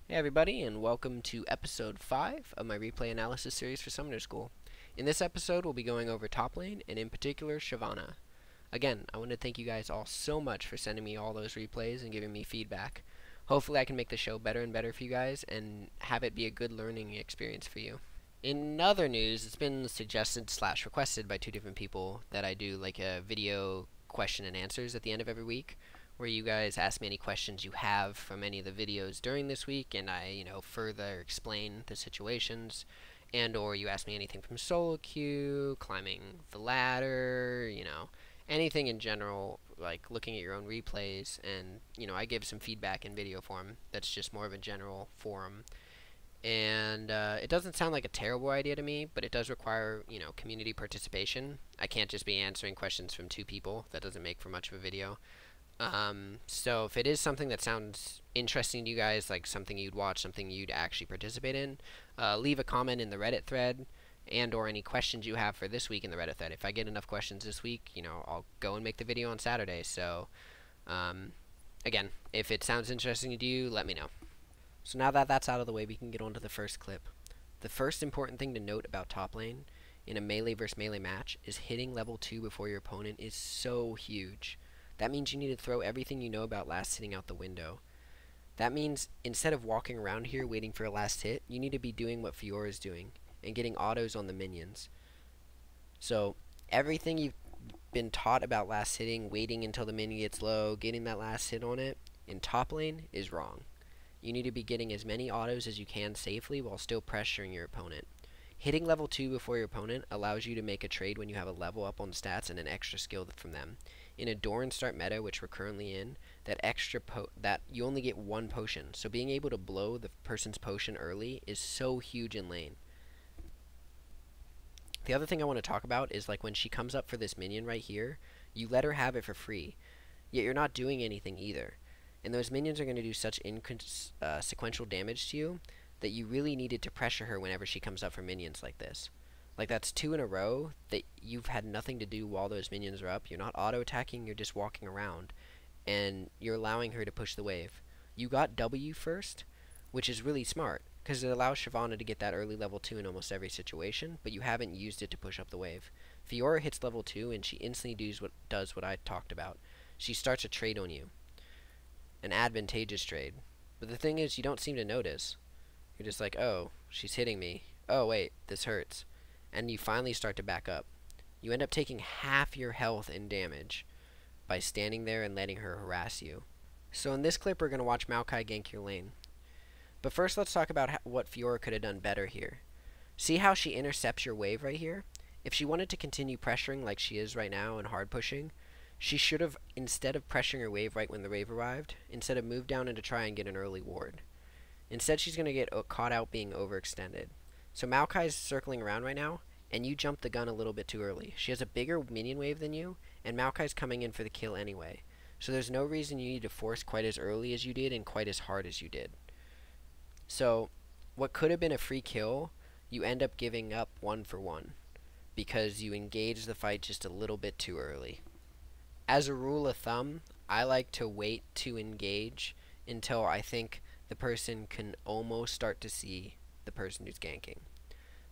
Hey everybody, and welcome to episode 5 of my replay analysis series for Summoner School. In this episode, we'll be going over top lane, and in particular, Shyvana. Again, I want to thank you guys all so much for sending me all those replays and giving me feedback. Hopefully I can make the show better and better for you guys, and have it be a good learning experience for you. In other news, it's been suggested / requested by two different people that I do like a video question and answers at the end of every week, where you guys ask me any questions you have from any of the videos during this week, and I, further explain the situations, and or you ask me anything from solo queue, climbing the ladder, anything in general, like looking at your own replays, and, I give some feedback in video form that's just more of a general forum. And it doesn't sound like a terrible idea to me, but it does require, community participation. I can't just be answering questions from two people. That doesn't make for much of a video. So if it is something that sounds interesting to you guys, like something you'd watch, something you'd actually participate in, leave a comment in the Reddit thread, and or any questions you have for this week in the Reddit thread. If I get enough questions this week, I'll go and make the video on Saturday. So, again, if it sounds interesting to you, let me know. So now that that's out of the way, we can get on to the first clip. The first important thing to note about top lane in a melee versus melee match is hitting level 2 before your opponent is so huge. That means you need to throw everything you know about last hitting out the window. That means instead of walking around here waiting for a last hit, you need to be doing what Fiora is doing and getting autos on the minions. So everything you've been taught about last hitting, waiting until the minion gets low, getting that last hit on it, in top lane is wrong. You need to be getting as many autos as you can safely while still pressuring your opponent. Hitting level 2 before your opponent allows you to make a trade when you have a level up on stats and an extra skill from them. In a Doran start meta, which we're currently in, that you only get one potion, so being able to blow the person's potion early is so huge in lane. The other thing I want to talk about is like when she comes up for this minion right here, you let her have it for free, yet you're not doing anything either. And those minions are going to do such sequential damage to you that you really needed to pressure her whenever she comes up for minions like this. Like that's 2 in a row that you've had nothing to do while those minions are up. You're not auto-attacking, you're just walking around. And you're allowing her to push the wave. You got W first, which is really smart, because it allows Shyvana to get that early level 2 in almost every situation, but you haven't used it to push up the wave. Fiora hits level 2 and she instantly does what I talked about. She starts a trade on you. An advantageous trade. But the thing is, you don't seem to notice. You're just like, oh, she's hitting me. Oh, wait, this hurts. And you finally start to back up. You end up taking half your health and damage by standing there and letting her harass you. So in this clip, we're going to watch Maokai gank your lane. But first, let's talk about what Fiora could have done better here. See how she intercepts your wave right here? If she wanted to continue pressuring like she is right now and hard pushing, she should have, instead of pressuring her wave right when the wave arrived, instead of moved down and to try and get an early ward. Instead, she's going to get caught out being overextended. So Maokai's circling around right now, and you jumped the gun a little bit too early. She has a bigger minion wave than you, and Maokai's coming in for the kill anyway. So there's no reason you need to force quite as early as you did and quite as hard as you did. So what could have been a free kill, you end up giving up 1 for 1, because you engaged the fight just a little bit too early. As a rule of thumb, I like to wait to engage until I think the person can almost start to see the person who's ganking.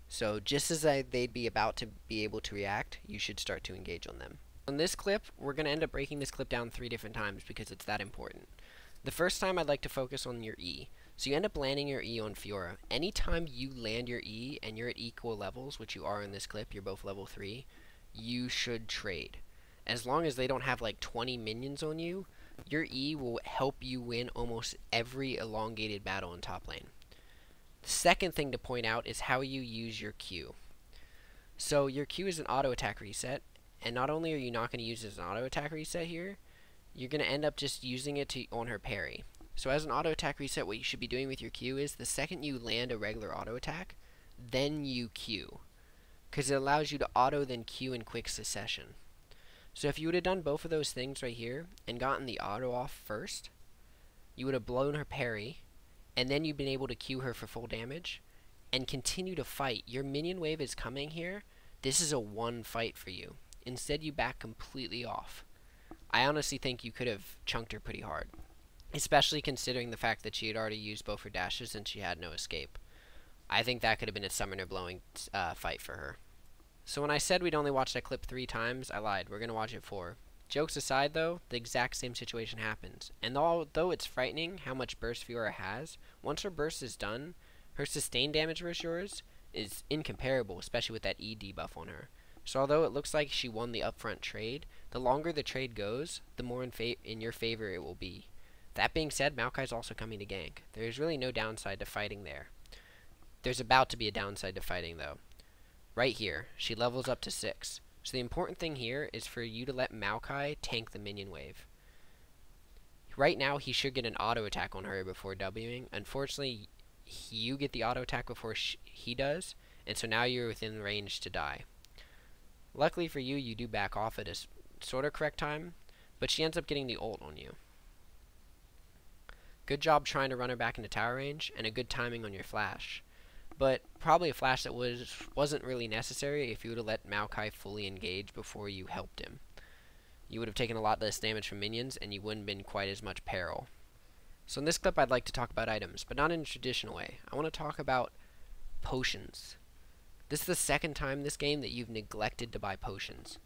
So just as they'd be about to be able to react, you should start to engage on them. On this clip, we're going to end up breaking this clip down 3 different times because it's that important. The first time I'd like to focus on your E. So you end up landing your E on Fiora. Anytime you land your E and you're at equal levels, which you are in this clip, you're both level 3, you should trade. As long as they don't have like 20 minions on you, your E will help you win almost every elongated battle in top lane. The second thing to point out is how you use your Q. So your Q is an auto attack reset, and not only are you not going to use it as an auto attack reset here, you're going to end up just using it on her parry. So as an auto attack reset, what you should be doing with your Q is the second you land a regular auto attack, then you Q, because it allows you to auto then Q in quick succession. So if you would have done both of those things right here and gotten the auto off first, you would have blown her parry, and then you've been able to Q her for full damage and continue to fight. Your minion wave is coming here. This is a 1 fight for you. Instead, you back completely off. I honestly think you could have chunked her pretty hard. especially considering the fact that she had already used both her dashes and she had no escape. I think that could have been a summoner blowing fight for her. So when I said we'd only watch that clip 3 times, I lied. We're going to watch it 4. Jokes aside, though, the exact same situation happens. And although it's frightening how much burst Fiora has, once her burst is done, her sustained damage versus yours is incomparable, especially with that E debuff on her. So although it looks like she won the upfront trade, the longer the trade goes, the more in your favor it will be. That being said, Maokai's also coming to gank. There's really no downside to fighting there. There's about to be a downside to fighting, though. Right here, she levels up to 6. So the important thing here is for you to let Maokai tank the minion wave. Right now, he should get an auto attack on her before Wing. Unfortunately, you get the auto attack before he does, and so now you're within range to die. Luckily for you, you do back off at a sort of correct time, but she ends up getting the ult on you. Good job trying to run her back into tower range, and a good timing on your flash. But probably a flash that wasn't really necessary if you would have let Maokai fully engage before you helped him. You would have taken a lot less damage from minions, and you wouldn't have been quite as much peril. So in this clip, I'd like to talk about items, but not in a traditional way. I want to talk about potions. This is the second time this game that you've neglected to buy potions.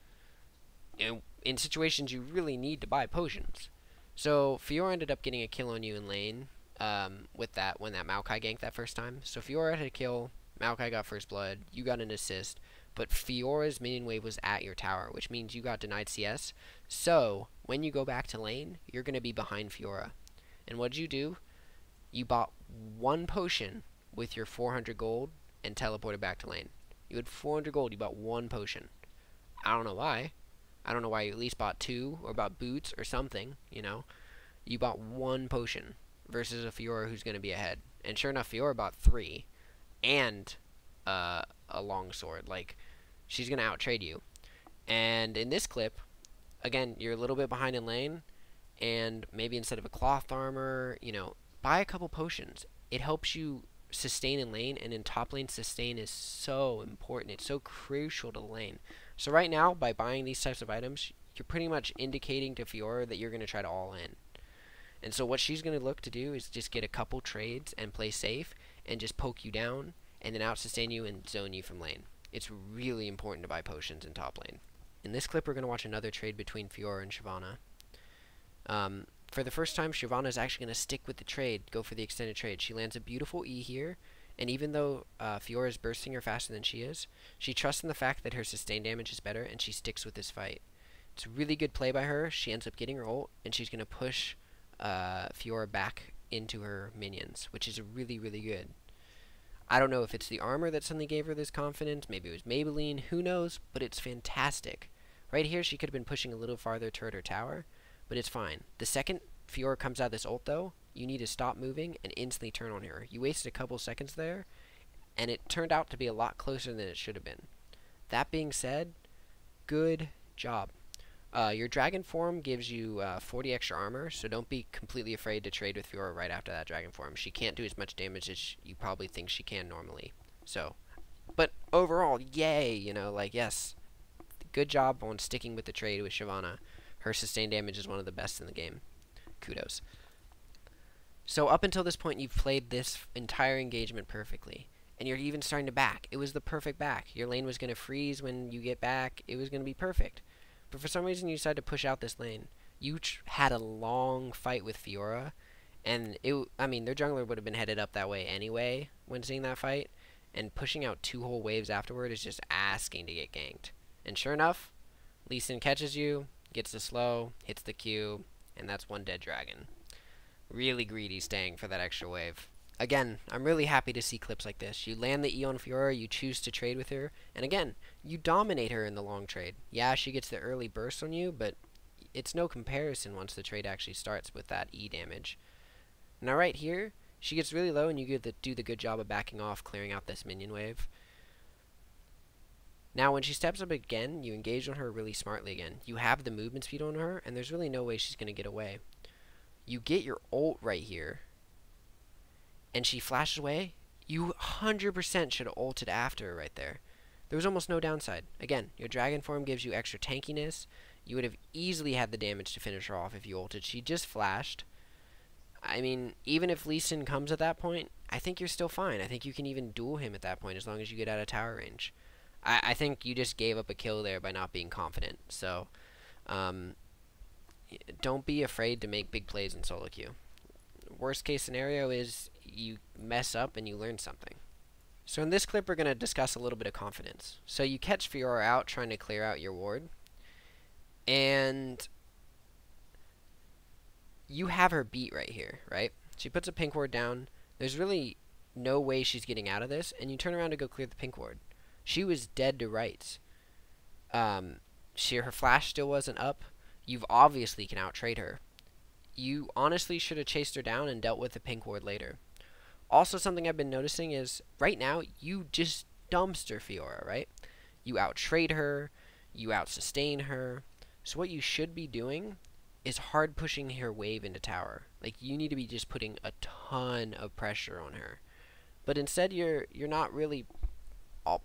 In situations you really need to buy potions. So Fiora ended up getting a kill on you in lane when that Maokai ganked that first time. So Fiora had a kill, Maokai got first blood, you got an assist, but Fiora's minion wave was at your tower, which means you got denied CS. So when you go back to lane, you're going to be behind Fiora. And what did you do? You bought one potion with your 400 gold and teleported back to lane. You had 400 gold, you bought one potion. I don't know why. I don't know why you at least bought 2 or bought boots or something, you know. You bought one potion versus a Fiora who's going to be ahead. And sure enough, Fiora bought 3 and a longsword. Like, she's going to outtrade you. And in this clip, again, you're a little bit behind in lane, and maybe instead of a cloth armor, you know, buy a couple potions. It helps you sustain in lane, and in top lane, sustain is so important. It's so crucial to the lane. So right now, by buying these types of items, you're pretty much indicating to Fiora that you're going to try to all in. And so what she's going to look to do is just get a couple trades and play safe and just poke you down and then out sustain you and zone you from lane. It's really important to buy potions in top lane. In this clip, we're going to watch another trade between Fiora and Shyvana. For the first time, Shyvana is actually going to stick with the trade, go for the extended trade. She lands a beautiful E here, and even though Fiora is bursting her faster than she is, she trusts in the fact that her sustained damage is better, and she sticks with this fight. It's a really good play by her. She ends up getting her ult, and she's going to push Fiora back into her minions, which is really, really good. I don't know if it's the armor that suddenly gave her this confidence. Maybe it was Maybelline. Who knows? But it's fantastic. Right here, she could have been pushing a little farther toward her tower, but it's fine. The second Fiora comes out of this ult, though, you need to stop moving and instantly turn on her. You wasted a couple seconds there, and it turned out to be a lot closer than it should have been. That being said, good job. Your dragon form gives you 40 extra armor, so don't be completely afraid to trade with Fiora right after that dragon form. She can't do as much damage as you probably think she can normally. So, but overall, yay, you know, like, yes, good job on sticking with the trade with Shyvana. Her sustained damage is one of the best in the game. Kudos. So up until this point, you've played this entire engagement perfectly. And you're even starting to back. It was the perfect back. Your lane was going to freeze when you get back. It was going to be perfect. But for some reason, you decided to push out this lane. You had a long fight with Fiora. And, I mean, their jungler would have been headed up that way anyway when seeing that fight. And pushing out 2 whole waves afterward is just asking to get ganked. And sure enough, Lee Sin catches you, gets the slow, hits the Q, and that's one dead dragon. Really greedy staying for that extra wave. Again, I'm really happy to see clips like this. You land the E on Fiora, you choose to trade with her, and again, you dominate her in the long trade. Yeah, she gets the early burst on you, but it's no comparison once the trade actually starts with that E damage. Now right here, she gets really low and you do the good job of backing off, clearing out this minion wave. Now when she steps up again, you engage on her really smartly again. You have the movement speed on her, and there's really no way she's going to get away. You get your ult right here, and she flashes away. You 100% should have ulted after her right there. There was almost no downside. Again, your dragon form gives you extra tankiness. You would have easily had the damage to finish her off if you ulted. She just flashed, I mean, even if Lee Sin comes at that point, I think you're still fine. I think you can even duel him at that point as long as you get out of tower range. I think you just gave up a kill there by not being confident. So, um, don't be afraid to make big plays in solo queue. Worst case scenario is you mess up and you learn something. So in this clip, we're going to discuss a little bit of confidence. So you catch Fiora out trying to clear out your ward, and you have her beat right here, right? She puts a pink ward down. There's really no way she's getting out of this, and you turn around to go clear the pink ward. She was dead to rights. Her flash still wasn't up. You've obviously can out-trade her. You honestly should have chased her down and dealt with the pink ward later. Also, something I've been noticing is, right now, you just dumpster Fiora, right? You out-trade her, you out-sustain her. So what you should be doing is hard pushing her wave into tower. Like, you need to be just putting a ton of pressure on her. But instead, you're not really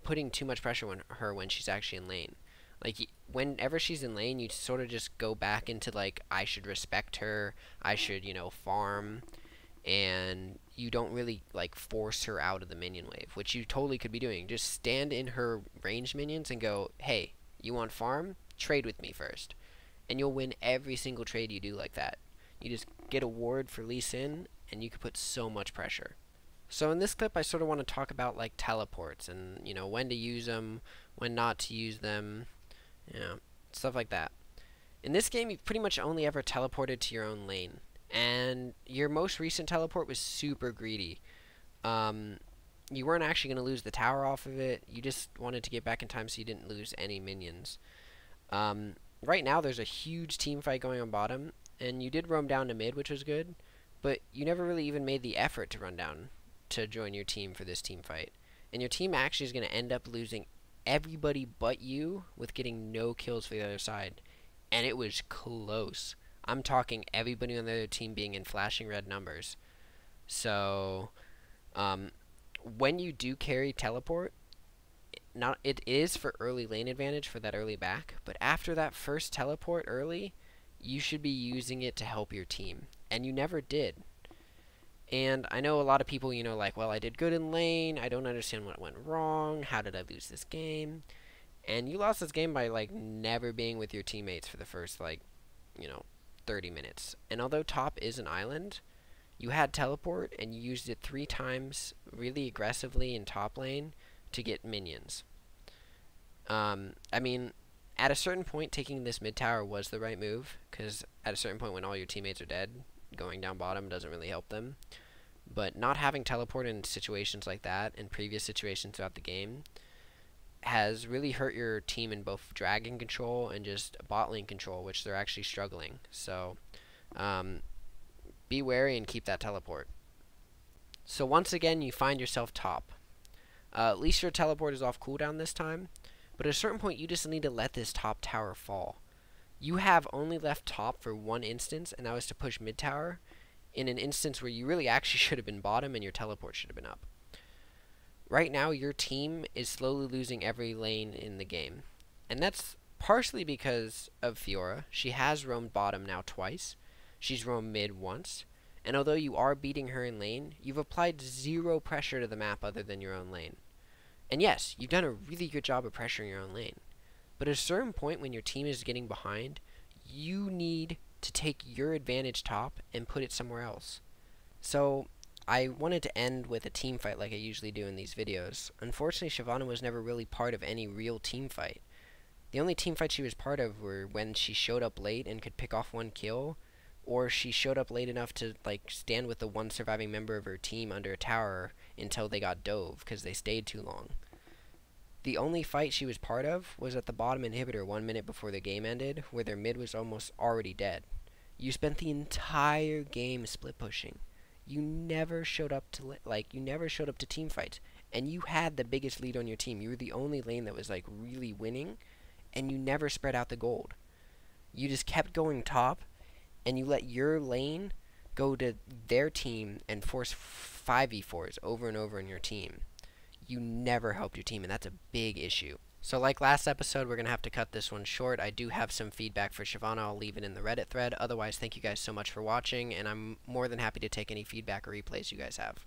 putting too much pressure on her when she's actually in lane. Like, whenever she's in lane, you sort of just go back into, like, I should respect her, I should, farm, and you don't really, like, force her out of the minion wave, which you totally could be doing. Just stand in her ranged minions and go, hey, you want farm? Trade with me first. And you'll win every single trade you do like that. You just get a ward for Lee Sin, and you can put so much pressure. So in this clip, I sort of want to talk about, like, teleports and, when to use them, when not to use them, stuff like that. In this game, you've pretty much only ever teleported to your own lane. And your most recent teleport was super greedy. You weren't actually going to lose the tower off of it. You just wanted to get back in time so you didn't lose any minions. Right now, there's a huge team fight going on bottom. And you did roam down to mid, which was good. But you never really even made the effort to run down to join your team for this team fight. And your team actually is going to end up losing everybody but you with getting no kills for the other side. And it was close. I'm talking everybody on the other team being in flashing red numbers. So, when you do carry teleport, it is for early lane advantage for that early back, but after that first teleport early, you should be using it to help your team. And you never did. And I know a lot of people, like, well, I did good in lane, I don't understand what went wrong, how did I lose this game? And you lost this game by, like, never being with your teammates for the first, like, 30 minutes. And although top is an island, you had teleport, and you used it 3 times really aggressively in top lane to get minions. I mean, at a certain point, taking this mid tower was the right move, because at a certain point when all your teammates are dead, going down bottom doesn't really help them. But not having teleport in situations like that, in previous situations throughout the game, has really hurt your team in both dragon control and just bot lane control, which they're actually struggling. So, be wary and keep that teleport. So once again, you find yourself top. At least your teleport is off cooldown this time, but at a certain point, you just need to let this top tower fall. You have only left top for one instance, and that was to push mid tower, in an instance where you really actually should have been bottom and your teleport should have been up. Right now, your team is slowly losing every lane in the game. And that's partially because of Fiora. She has roamed bottom now twice. She's roamed mid once. And although you are beating her in lane, you've applied 0 pressure to the map other than your own lane. And yes, you've done a really good job of pressuring your own lane. But at a certain point when your team is getting behind, you need to take your advantage top and put it somewhere else. So, I wanted to end with a team fight like I usually do in these videos. Unfortunately, Shyvana was never really part of any real team fight. The only team fights she was part of were when she showed up late and could pick off 1 kill, or she showed up late enough to, like, stand with the one surviving member of her team under a tower until they got dove because they stayed too long. The only fight she was part of was at the bottom inhibitor 1 minute before the game ended, where their mid was almost already dead. You spent the entire game split pushing. You never showed up to team fights, and you had the biggest lead on your team. You were the only lane that was, like, really winning, and you never spread out the gold. You just kept going top, and you let your lane go to their team and force 5v4s over and over in your team. You never helped your team, and that's a big issue. So like last episode, we're going to have to cut this one short. I do have some feedback for Shyvana. I'll leave it in the Reddit thread. Otherwise, thank you guys so much for watching, and I'm more than happy to take any feedback or replays you guys have.